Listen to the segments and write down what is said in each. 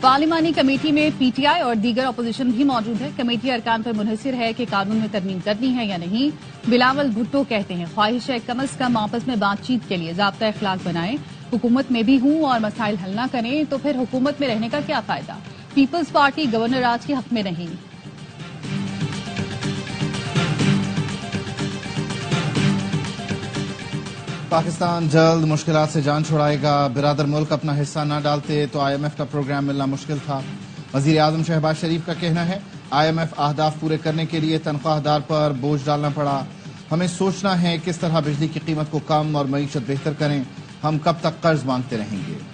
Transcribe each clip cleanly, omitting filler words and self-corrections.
पार्लिमानी committee में PTI और दीगर अपोजिशन भी मौजूद है। कमेटी अरकान पर मुनहसिर है कि कानून में तरमीम करनी है या नहीं। बिलावल भुट्टो कहते हैं ख्वाहिश है कम अज कम आपस में बातचीत के लिए ज़ाब्ता अखलाक बनाएं। हुकूमत में भी हूं और मसाइल हल न करें तो फिर हुकूमत में रहने का क्या फायदा। पीपल्स पार्टी गवर्नर राज के हक में नहीं। पाकिस्तान जल्द मुश्किलात से जान छुड़ाएगा। बिरादर मुल्क अपना हिस्सा न डालते तो IMF का प्रोग्राम मिलना मुश्किल था। वजीर आजम शहबाज शरीफ का कहना है IMF अहदाफ पूरे करने के लिए तनख्वाहदार पर बोझ डालना पड़ा। हमें सोचना है किस तरह बिजली की कीमत को कम और मईशत बेहतर करें। हम कब तक कर्ज मांगते रहेंगे।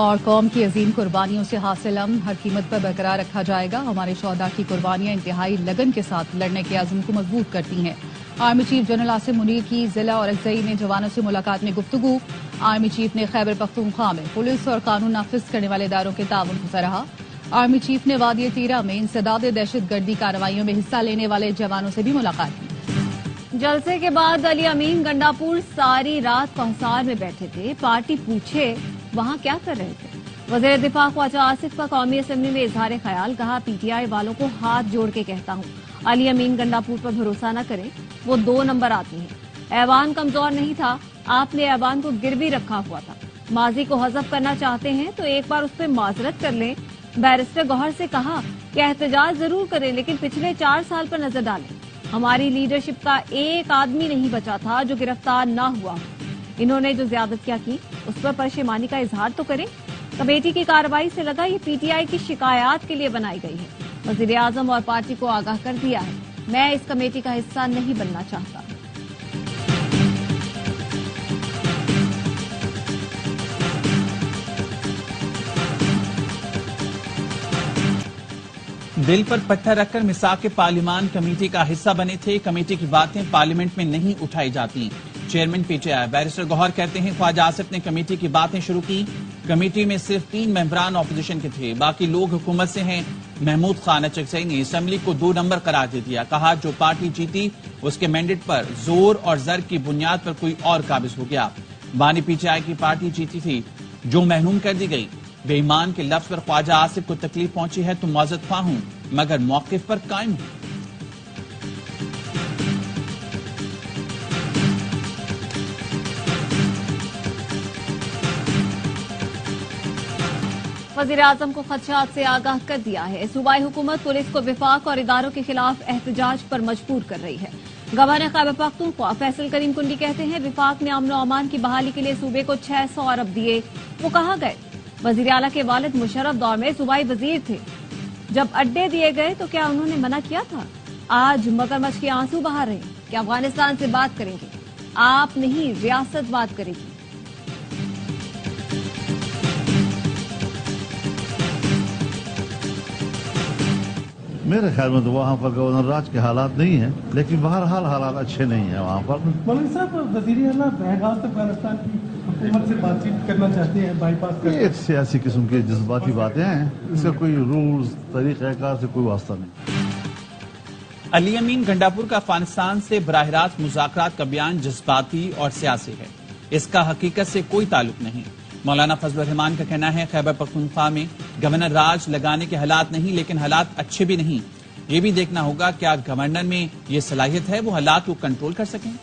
और कौम की अजीम कुर्बानियों से हासिल अमन हर कीमत पर बरकरार रखा जाएगा। हमारे शोहदा की कुर्बानियां इंतहाई लगन के साथ लड़ने के अज़्म को मजबूत करती हैं। Army chief general Asim Munir की जिला और अजई में जवानों से मुलाकात में गुफ्तगू। आर्मी चीफ ने खैबर पख्तूनख्वा में पुलिस और कानून नाफिज करने वाले इदारों के ताउन को सराहा। आर्मी चीफ ने वादी तीरा में इंसदाद दहशतगर्दी कार्रवाइयों में हिस्सा लेने वाले जवानों से भी मुलाकात की। जलसे के बाद अली अमीन गंडापुर सारी रात कौंसार में बैठे थे। पार्टी पूछे वहां क्या कर रहे थे। वज़ीर दिफा ख्वाजा आसिफ का कौमी असेंबली में इजहार ख्याल। कहा PTI वालों को हाथ जोड़ के कहता हूं अली अमीन गंडापुर पर भरोसा न करें, वो 2 नंबर आती है। ऐवान कमजोर नहीं था, आपने ऐवान को गिरवी रखा हुआ था। माजी को हजफ करना चाहते हैं तो एक बार उस पर माजरत कर लें। बैरिस्टर गौहर से कहा कि एहतजाज जरूर करें लेकिन पिछले 4 साल पर नजर डालें। हमारी लीडरशिप का एक आदमी नहीं बचा था जो गिरफ्तार न हुआ हो। इन्होंने जो ज्यादतियां की उस पर परेशानी का इजहार तो करें। कमेटी की कार्रवाई से लगा ये PTI की शिकायत के लिए बनाई गई है। वजीर आजम और पार्टी को आगाह कर दिया है मैं इस कमेटी का हिस्सा नहीं बनना चाहता। दिल पर पत्थर रखकर मिसाक पार्लिमान कमेटी का हिस्सा बने थे। कमेटी की बातें पार्लियामेंट में नहीं उठाई जाती। चेयरमैन PTI बैरिस्टर गौहर कहते हैं ख्वाजा आसिफ ने कमेटी की बातें शुरू की। कमेटी में सिर्फ 3 मेंबरान ऑपोजिशन के थे, बाकी लोग हुकूमत से हैं। महमूद खान अचकजई ने असेंबली को 2 नंबर करार दे दिया। कहा जो पार्टी जीती उसके मैंडेट पर जोर और जर की बुनियाद पर कोई और काबिज हो गया। बानी PTI की पार्टी जीती थी जो महरूम कर दी गई। बेईमान के लफ्ज पर ख्वाजा आसिफ को तकलीफ पहुंची है तो मौजूद ख्वाह हूं मगर मौकिफ पर कायम हूं। वज़ीर आज़म को खदशात से आगाह कर दिया है। सूबाई हुकूमत पुलिस को विफाक और इदारों के खिलाफ एहतजाज पर मजबूर कर रही है। गवर्नर खैबर पख्तूनख्वा फैसल करीम कुंडी कहते हैं विफाक ने अमन और अमान की बहाली के लिए सूबे को 600 अरब दिए। वो कहाँ गए। वज़ीर आला के वालिद मुशर्रफ दौर में सूबाई वजीर थे। जब अड्डे दिए गए तो क्या उन्होंने मना किया था। आज मगरमच्छ के आंसू बहा रहे हैं कि अफगानिस्तान से बात करेंगे। आप नहीं रियासत बात करेगी। मेरे ख्याल में तो वहाँ पर गवर्नर राज के हालात नहीं है, लेकिन बहरहाल हालात अच्छे नहीं है वहाँ पर। मौलवी साहब वज़ीर आला बहरहाल से अफगानिस्तान की हुकूमत से बातचीत करना चाहते हैं, बाईपास कर। ये सियासी किस्म की जज्बाती बातें हैं, इसका कोई रूल्स तरीक़ाकार से कोई वास्ता नहीं। अली अमीन गंडापुर का अफगानिस्तान से बराह रास्त मुज़ाकरात का बयान जज्बाती और सियासी है। इसका हकीकत से कोई ताल्लुक नहीं। मौलाना फजलुर रहमान का कहना है खैबर पख्तूनख्वा में गवर्नर राज लगाने के हालात नहीं लेकिन हालात अच्छे भी नहीं। ये भी देखना होगा क्या गवर्नर में ये सलाहियत है वो हालात को कंट्रोल कर सकें।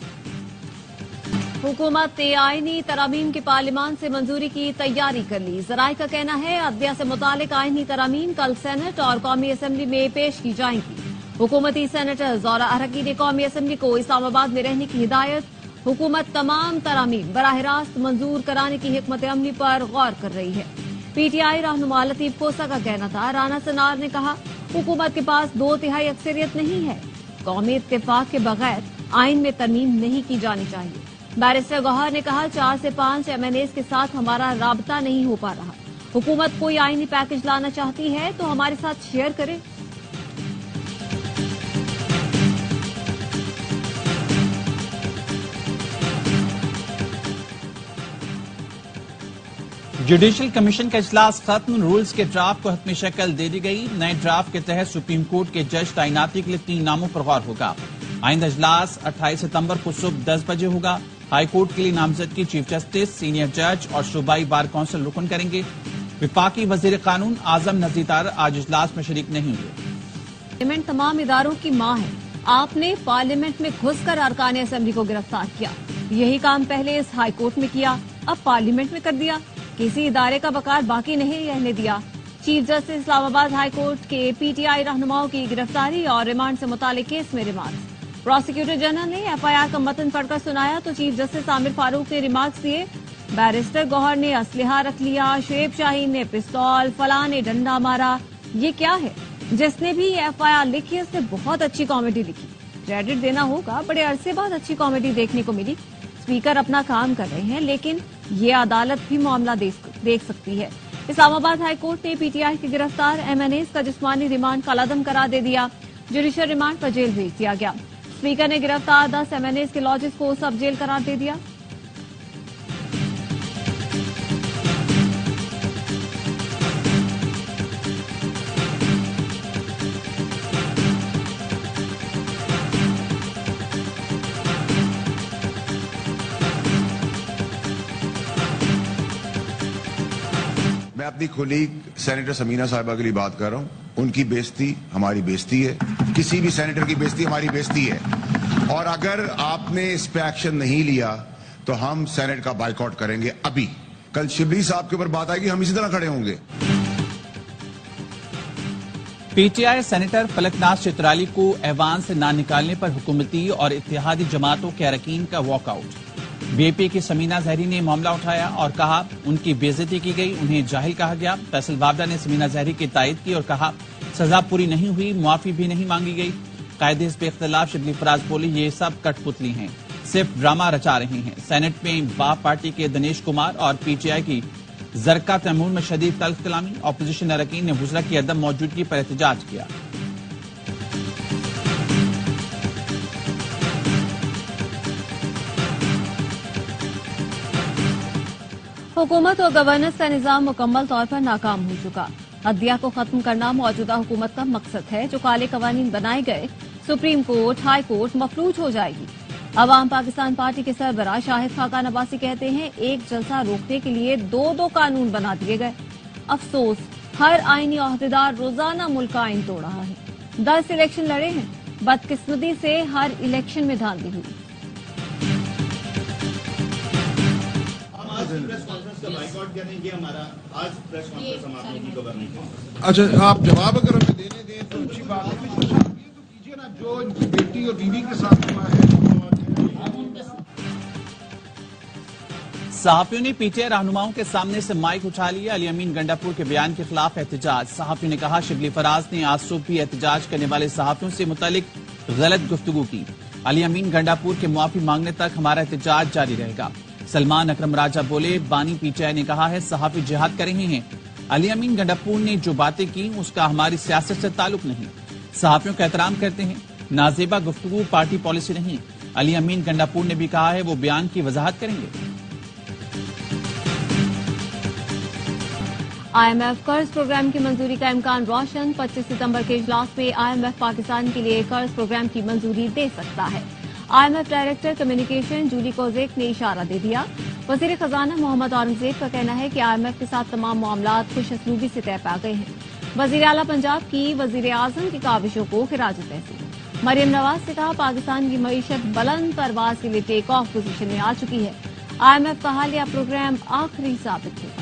हुकूमत ने आईनी तरामीम की पार्लियामान से मंजूरी की तैयारी कर ली। जराये का कहना है अदलिया से मुतालिक आईनी तरामीम कल सेनेट और कौमी असेंबली में पेश की जाएंगी। हुकूमती सेनेटर्स और अरकान कौमी असेंबली को इस्लामाबाद में रहने की हिदायत। हुकूमत तमाम तरामीम बराह रास्त मंजूर कराने की हिकमत अमली पर गौर कर रही है। PTI रहनुमा लतीफ कोसा का कहना था राना सनार ने कहा हुकूमत के पास 2/3 अक्सरियत नहीं है। कौमी इत्तेफाक के बगैर आइन में तरमीम नहीं की जानी चाहिए। बैरिस्टर गौहर ने कहा 4 से 5 MNAs के साथ हमारा राबता नहीं हो पा रहा। हुकूमत कोई आइनी पैकेज लाना चाहती है तो हमारे साथ शेयर करे। जुडिशल कमीशन का इजलास खत्म। रूल्स के ड्राफ्ट को हतमी शक्ल दे दी गई। नए ड्राफ्ट के तहत सुप्रीम कोर्ट के जज तैनाती के लिए 3 नामों पर गौर होगा। आइंदा इजलास 28 सितंबर को सुबह 10 बजे होगा। हाई कोर्ट के लिए नामजदगी चीफ जस्टिस, सीनियर जज और सूबाई बार काउंसिल रुकन करेंगे। विफाकी वजीर कानून आजम नजीर आज इजलास में शरीक नहीं हुए। पार्लियामेंट तमाम इदारों की मां है। आपने पार्लियामेंट में घुसकर अरकान असेंबली को गिरफ्तार किया। यही काम पहले इस हाई कोर्ट में किया, अब पार्लियामेंट में कर दिया। किसी इदारे का वकार बाकी नहीं रहने दिया। Chief justice Islamabad high court के पीटीआई रहनुमाओं की गिरफ्तारी और रिमांड से मुतालिक केस में रिमांड। प्रोसिक्यूटर जनरल ने एफआईआर का मतन पढ़कर सुनाया तो चीफ जस्टिस आमिर फारूक ने रिमार्क्स दिए। बैरिस्टर गौहर ने असलहा रख लिया, शुएब शाहीन ने पिस्तौल, फलां ने डंडा मारा। ये क्या है? जिसने भी एफआईआर लिखी उसने बहुत अच्छी कॉमेडी लिखी। क्रेडिट देना होगा, बड़े अरसे बाद अच्छी कॉमेडी देखने को मिली। स्पीकर अपना काम कर रहे हैं, लेकिन ये अदालत भी मामला देख सकती है। इस्लामाबाद हाई कोर्ट ने पीटीआई के गिरफ्तार एमएनएस का जिस्मानी रिमांड कलअदम करार दे दिया। जुडिशियल रिमांड पर जेल भेज दिया गया। स्पीकर ने गिरफ्तार 10 एमएनएस के लॉजेस को सब जेल करार दे दिया। मैं अपनी कोलीग सेनेटर समीना साहिबा के लिए बात कर रहा हूं। उनकी बेइज्जती हमारी बेइज्जती है, किसी भी सेनेटर की बेइज्जती हमारी बेइज्जती है। और अगर आपने इस पे एक्शन नहीं लिया तो हम सेनेट का बाइकआउट करेंगे। अभी कल शिबली साहब के ऊपर बात आएगी, हम इसी तरह खड़े होंगे। पीटीआई सेनेटर फलकनाज चित्राली को ऐवान से ना निकालने पर हुकूमती और इत्तेहादी जमातों के अरकान का वॉकआउट। बीएपी की समीना जहरी ने मामला उठाया और कहा उनकी बेइज्जती की गई, उन्हें जाहिल कहा गया। फैसल बाबरा ने समीना जहरी की तायद की और कहा सजा पूरी नहीं हुई, मुआफी भी नहीं मांगी गई। कायदे इस पे इख्तिलाफ शिबली फराज बोली ये सब कठपुतली हैं, सिर्फ ड्रामा रचा रहे हैं। सेनेट में बाप पार्टी के दिनेश कुमार और पीटीआई की जरका तैमूर में शदीद तल्ख कलामी। अपोजिशन अरकान ने वज़रा की अदम मौजूदगी पर एहतजाज किया। हुकूमत और गवर्नेंस का निजाम मुकम्मल तौर पर नाकाम हो चुका। अदलिया को खत्म करना मौजूदा हुकूमत का मकसद है। जो काले कवानीन बनाए गए, सुप्रीम कोर्ट, हाई कोर्ट मफलूज हो जाएगी। अवाम पाकिस्तान पार्टी के सरबराह शाहिद खाकान अब्बासी कहते हैं एक जलसा रोकने के लिए दो कानून बना दिए गए। अफसोस हर आईनी ओहदेदार रोजाना मुल्क का आइन तोड़ रहा है। 10 इलेक्शन लड़े हैं, बदकिस्मती से हर इलेक्शन में धांधली हुई। अच्छा, आप जवाब अगर हमें देने दें तो अच्छी बात है। तो कीजिए ना, जो बेटी और बीवी के साथ हुआ है। सहाफियों ने पीटीआई रहनुमाओं के सामने से माइक उठा लिया। अली अमीन गंडापुर के बयान के खिलाफ एहतजाज। सहाफियों ने कहा शिबली फराज ने आज सुबह भी एहतजाज करने वाले सहाफियों से मुतालिक गलत गुफ्तगू की। अली अमीन गंडापुर के मुआफी मांगने तक हमारा एहतजाज जारी रहेगा। सलमान अकरम राजा बोले बानी पीटीआई ने कहा है सहाफी जिहाद कर रहे हैं। अली अमीन गंडापुर ने जो बातें की उसका हमारी सियासत से ताल्लुक नहीं। सहाफियों का एहतराम करते हैं, नाजेबा गुफ्तगू पार्टी पॉलिसी नहीं। अली अमीन गंडापुर ने भी कहा है वो बयान की वजाहत करेंगे। आईएमएफ कर्ज प्रोग्राम की मंजूरी का इम्कान रोशन। 25 सितंबर के इजलास में आईएमएफ पाकिस्तान के लिए कर्ज प्रोग्राम की मंजूरी दे सकता है। IMF director communication Julie Kozack ने इशारा दे दिया। वजीर खजाना मोहम्मद औरंगजेब का कहना है कि आईएमएफ के साथ तमाम मामलात खुशअस्लूबी से तय पा गए हैं। वजीर आला पंजाब की वजीर आजम की काविशों को खिराज तहसीन। मरियम नवाज से कहा पाकिस्तान की मईशत बुलंद परवाज के लिए टेक ऑफ पोजीशन में आ चुकी है। आईएमएफ का हालिया प्रोग्राम आखिरी साबित होगा।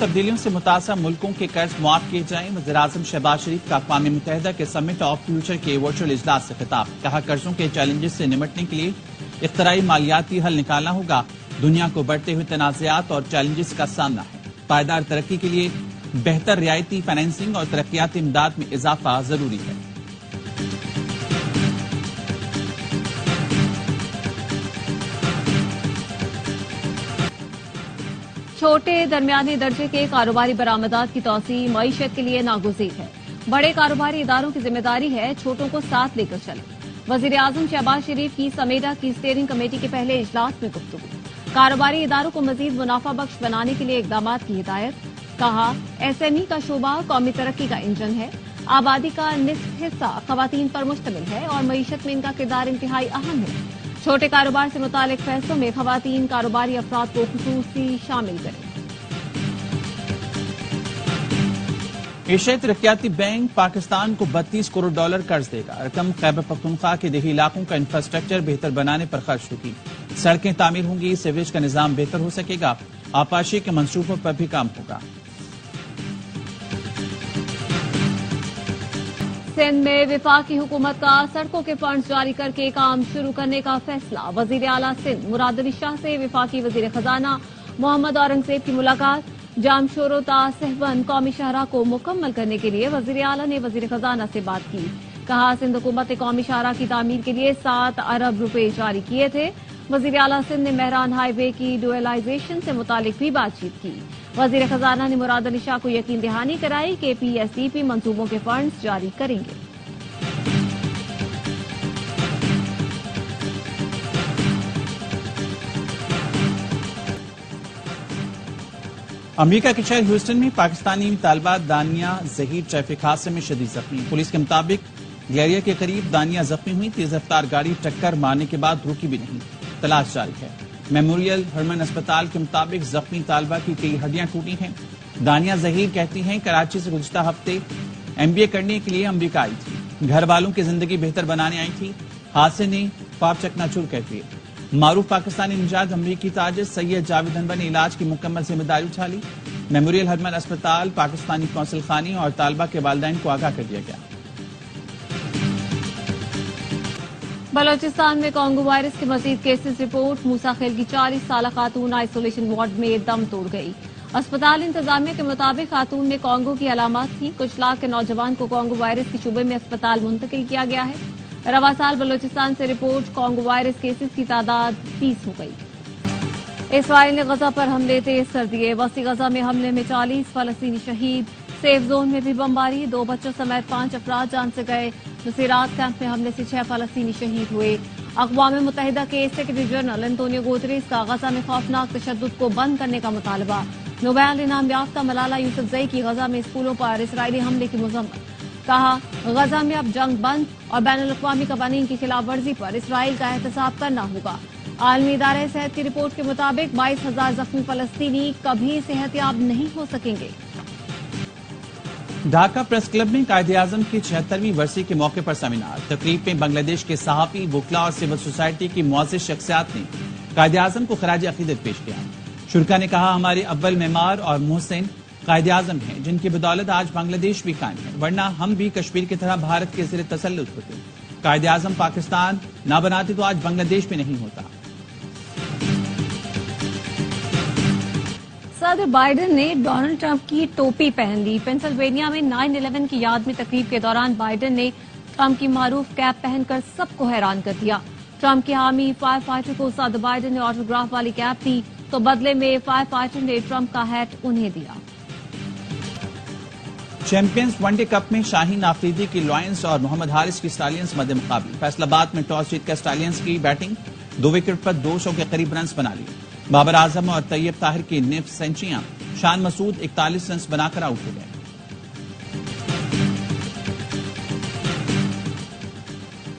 तब्दीलियों से मुतासर मुल्कों के कर्ज मुआफ किए जाएं। वज़ीर-ए-आज़म शहबाज शरीफ का अक़वाम मुत्तहिदा के समिट ऑफ फ्यूचर के वर्चुअल इजलास से खिताब। कहा कर्जों के चैलेंजेस से निपटने के लिए इख्तराई मालियाती हल निकालना होगा। दुनिया को बढ़ते हुए तनाज़ात और चैलेंजेस का सामना है। पायदार तरक्की के लिए बेहतर रियायती फाइनेंसिंग और तरक्याती इमदाद में इजाफा जरूरी है। छोटे दरमियाने दर्जे के कारोबारी बरामदात की तौसी मईशत के लिए नागुज़ीर है। बड़े कारोबारी इदारों की जिम्मेदारी है छोटों को साथ लेकर चले। वजीर आजम शहबाज शरीफ की समेडा की स्टीयरिंग कमेटी के पहले इजलास में गुफ्तगू। कारोबारी इदारों को मजीद मुनाफा बख्श बनाने के लिए इकदाम की हिदायत। कहा SME का शोबा कौमी तरक्की का इंजन है। आबादी का निस्फ हिस्सा खवातीन पर मुश्तमिल है और मईशत में इनका किरदार इंतहाई अहम है। छोटे कारोबार से मुतालिक फैसलों में खवातीन कारोबारी अफराद को खुसूसी शामिल करें। एशियाई तरक्याती बैंक पाकिस्तान को $32 करोड़ कर्ज देगा। रकम खैबर पख्तूनख्वा के देही इलाकों का इंफ्रास्ट्रक्चर बेहतर बनाने पर खर्च होगी। सड़कें तामीर होंगी, सीवरेज का निजाम बेहतर हो सकेगा, आपाशी के मंसूबों पर भी काम होगा। सिंध में वफाकी हुकूमत का सड़कों के फंड जारी करके काम शुरू करने का फैसला। वजीर आला सिंध मुराद अली शाह से वफाकी वजीर खजाना मोहम्मद औरंगजेब की मुलाकात। जामशोरो ता सहवन कौमी शाहरा को मुकम्मल करने के लिए वजीर आला ने वजीर खजाना से बात की। कहा सिंध हुकूमत ने कौमी शाहरा की तामीर के लिए 7 अरब रुपए जारी किए थे। वजीर आला सिंध ने मेहरान हाईवे की डुअलाइजेशन से मुतालिक भी बातचीत की। वजीर खजाना ने मुराद अली शाह को यकीन दहानी कराई कि PSDP मंसूबों के फंड्स जारी करेंगे। अमेरिका के शहर ह्यूस्टन में पाकिस्तानी तालिबा दानिया जहीर ट्रैफिक हादसे में शदीद जख्मी। पुलिस के मुताबिक ग्लेरिया के करीब दानिया जख्मी हुई। तेज रफ्तार गाड़ी टक्कर मारने के बाद रुकी भी नहीं। तलाश जारी है। मेमोरियल हरमन अस्पताल के मुताबिक जख्मी तालिबा की कई हड्डियां टूटी हैं। दानिया जहीर कहती हैं कराची से गुज़िश्ता हफ्ते MBA करने के लिए अमेरिका आई थी। घर वालों की जिंदगी बेहतर बनाने आई थी। हादसे ने ख्वाब चकनाचूर कर दिए। मारूफ पाकिस्तानी निजात अमरीकी ताजिर सैयद जावेद अनवर ने इलाज की मुकम्मल जिम्मेदारी उठा ली। मेमोरियल हरमन अस्पताल, पाकिस्तानी कौंसल खानी और तालिबा के वालिदैन को आगाह कर दिया गया। बलोचिस्तान में कोंगो वायरस के मजीद केसेस रिपोर्ट। मूसा खेल की 40 साल खातून आइसोलेशन वार्ड में दम तोड़ गई। अस्पताल इंतजामिया के मुताबिक खातून में कोंगो की अलामत थी। कुछ लाख के नौजवान को कोंगो वायरस के शुबे में अस्पताल मुंतकिल किया गया है। रवा साल बलोचिस्तान से रिपोर्ट कोंगो वायरस केसेस की तादाद 30 हो गई। इसराइल ने गजा पर हमले तेज कर दिए। वसी गजा में हमले में 40 फलस्तीनी शहीद। सेफ जोन में भी बमबारी। 2 बच्चों समेत 5 अफराद जान से गए। नुसीरात कैंप में हमले से 6 फलस्तीनी शहीद हुए। अक़वाम मुत्तहिदा के सेक्रेटरी जनरल एंटोनियो गुतेरेस का गजा में खौफनाक तशद्दुद को बंद करने का मुतालबा। नोबेल इनाम याफ्ता मलाला यूसुफजई की गजा में स्कूलों पर इसराइली हमले की मजम्मत। कहा गजा में अब जंग बंद और बैनुल-अक़वामी कवानीन की खिलाफ वर्जी पर इसराइल का एहतसाब करना होगा। आलमी इदारे सेहत की रिपोर्ट के मुताबिक 22,000 जख्मी फलस्तीनी कभी सेहतयाब नहीं हो सकेंगे। ढाका प्रेस क्लब में कायदे-ए-आज़म की 76वीं बरसी के मौके पर सेमिनार। तकरीब में बांग्लादेश के सहाफ़ी, वुकला और सिविल सोसाइटी की मुअज़्ज़िज़ शख्सियात ने कायदे-ए-आज़म को खराज अक़ीदत पेश किया। शुरका ने कहा हमारे अव्वल मेमार और मोहसिन कायदे-ए-आज़म हैं, जिनकी बदौलत आज बांग्लादेश भी कायम है, वरना हम भी कश्मीर की तरह भारत के ज़ेर तसल्लुत होते। कायदे-ए-आज़म पाकिस्तान न बनाते तो आज बांग्लादेश भी नहीं होता। सदर बाइडेन ने डोनाल्ड ट्रंप की टोपी पहन ली। पेंसिल्वेनिया में 9/11 की याद में तकरीब के दौरान बाइडेन ने ट्रंप की मारूफ कैप पहनकर सबको हैरान कर दिया। ट्रंप के हामी फायर फाइटर को सदर बाइडेन ने ऑटोग्राफ वाली कैप दी तो बदले में फायर फाइटर ने ट्रंप का हैट उन्हें दिया। चैंपियंस वनडे कप में शाहीन आफरीदी की लॉयंस और मोहम्मद हारिस की स्टालियंस मध्य मुकाबले। फैसलाबाद में टॉस जीतकर स्टालियंस की बैटिंग। 2 विकेट पर 200 के करीब रन बना लिए। बाबर आजम और तैयब ताहिर की निफ सेंचुरियां। शान मसूद 41 रन बनाकर आउट हो गए।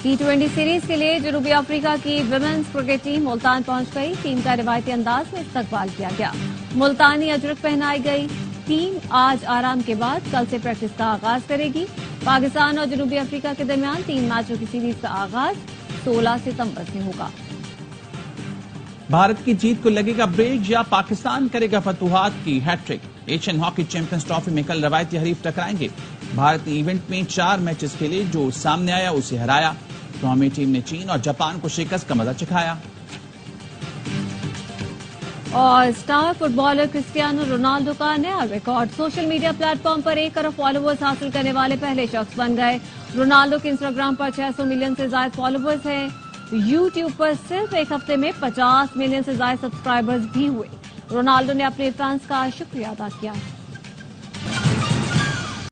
T20 सीरीज के लिए जनूबी अफ्रीका की विमेंस क्रिकेट टीम मुल्तान पहुंच गई। टीम का रिवायती अंदाज में इस्तकबाल किया गया। मुल्तानी अजरक पहनाई गई। टीम आज आराम के बाद कल से प्रैक्टिस का आगाज करेगी। पाकिस्तान और जनूबी अफ्रीका के दरमियान 3 मैचों की सीरीज का आगाज 16 सितंबर से होगा। भारत की जीत को लगेगा ब्रेक या पाकिस्तान करेगा फतुहात की hat trick. Asian hockey champions trophy में कल रवायती हरीफ टकराएंगे। भारत ने इवेंट में 4 मैचेस खेले, जो सामने आया उसे हराया। तो हमें टीम ने चीन और जापान को शिकस्त का मजा चखाया। और स्टार फुटबॉलर क्रिस्टियानो रोनाल्डो का नया रिकॉर्ड। सोशल मीडिया प्लेटफॉर्म पर 1 अरब फॉलोवर्स हासिल करने वाले पहले शख्स बन गए। रोनाल्डो के इंस्टाग्राम पर 600 मिलियन से ज्यादा फॉलोवर्स हैं। यूट्यूब पर सिर्फ एक हफ्ते में 50 मिलियन से ज्यादा सब्सक्राइबर्स भी हुए। रोनाल्डो ने अपने फैंस का शुक्रिया अदा किया।